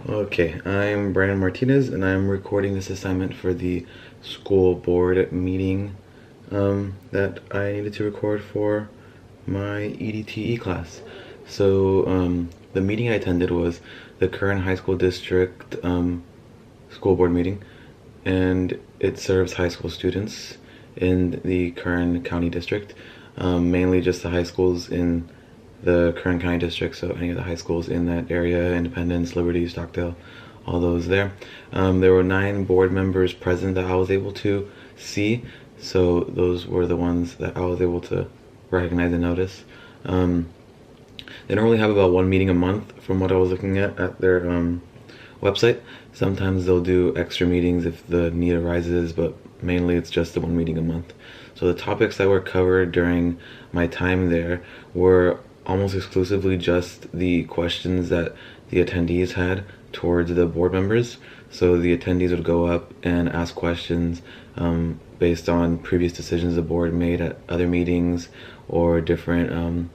Okay, I'm Brandon Martinez, and I'm recording this assignment for the school board meeting that I needed to record for my EDTE class. So the meeting I attended was the Kern High School District school board meeting, and it serves high school students in the Kern County District, mainly just the high schools in the Kern County District, so any of the high schools in that area, Independence, Liberty, Stockdale, all those there. There were 9 board members present that I was able to see, so those were the ones that I was able to recognize and notice. They normally have about 1 meeting a month from what I was looking at their website. Sometimes they'll do extra meetings if the need arises, but mainly it's just the 1 meeting a month. So the topics that were covered during my time there were almost exclusively just the questions that the attendees had towards the board members. So the attendees would go up and ask questions based on previous decisions the board made at other meetings, or different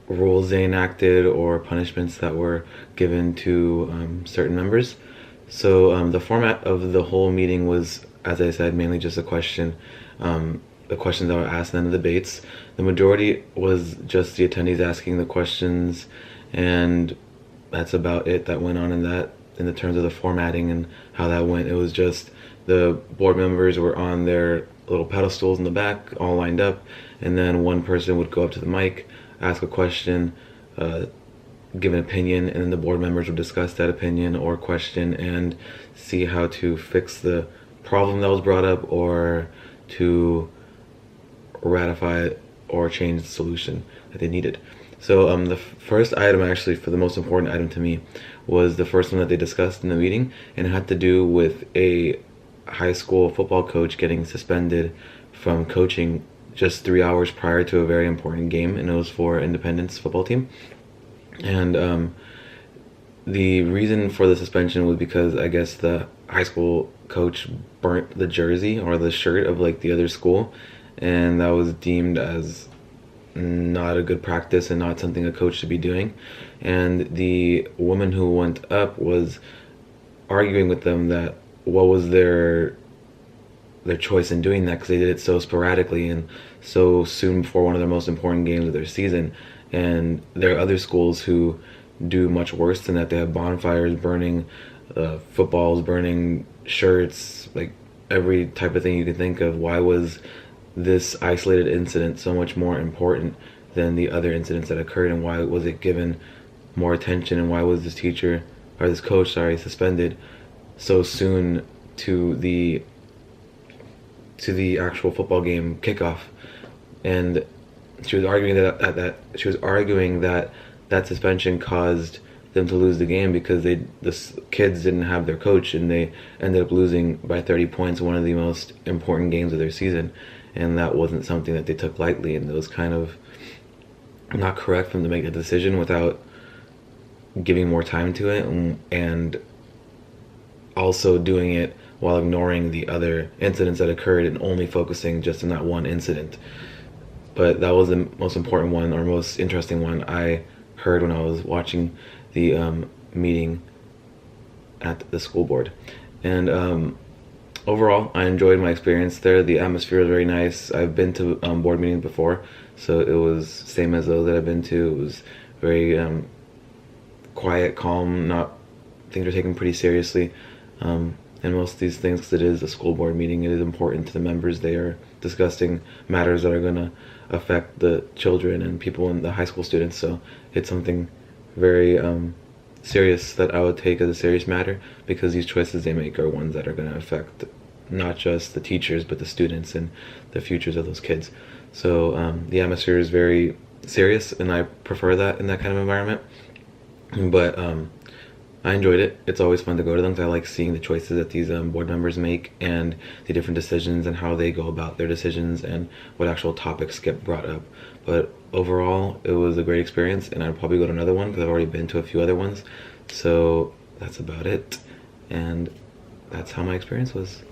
rules they enacted or punishments that were given to certain members. So the format of the whole meeting was, as I said, mainly just a question. The questions that were asked and then the debates. The majority was just the attendees asking the questions, and that's about it that went on in the terms of the formatting and how that went. It was just the board members were on their little pedestals in the back, all lined up, and then one person would go up to the mic, ask a question, give an opinion, and then the board members would discuss that opinion or question and see how to fix the problem that was brought up, or to ratify or change the solution that they needed. So the first item, actually, for the most important item to me, was the first one that they discussed in the meeting, and it had to do with a high school football coach getting suspended from coaching just 3 hours prior to a very important game, and it was for Independence football team. And the reason for the suspension was because I guess the high school coach burnt the jersey or the shirt of like the other school, and that was deemed as not a good practice and not something a coach should be doing. And the woman who went up was arguing with them that what was their choice in doing that, because they did it so sporadically and so soon before one of their most important games of their season. And there are other schools who do much worse than that. They have bonfires, burning footballs, burning shirts, like every type of thing you can think of. Why was this isolated incident so much more important than the other incidents that occurred, and why was it given more attention, and why was this coach suspended so soon to the actual football game kickoff? And she was arguing that suspension caused them to lose the game because the kids didn't have their coach, and they ended up losing by 30 points, one of the most important games of their season. And that wasn't something that they took lightly, and it was kind of not correct for them to make a decision without giving more time to it, and also doing it while ignoring the other incidents that occurred and only focusing just on that one incident. But that was the most important one, or most interesting one, I heard when I was watching the meeting at the school board. And overall, I enjoyed my experience there. The atmosphere was very nice. I've been to board meetings before, so it was same as those that I've been to. It was very quiet, calm. Things are taken pretty seriously. And most of these things, because it is a school board meeting, it is important to the members. They are discussing matters that are going to affect the children and people and the high school students. So it's something very serious that I would take as a serious matter, because these choices they make are ones that are going to affect not just the teachers but the students and the futures of those kids. So the atmosphere is very serious, and I prefer that in that kind of environment. But I enjoyed it. It's always fun to go to them because I like seeing the choices that these board members make, and the different decisions and how they go about their decisions, and what actual topics get brought up. But overall, it was a great experience, and I'd probably go to another one because I've already been to a few other ones. So that's about it, and that's how my experience was.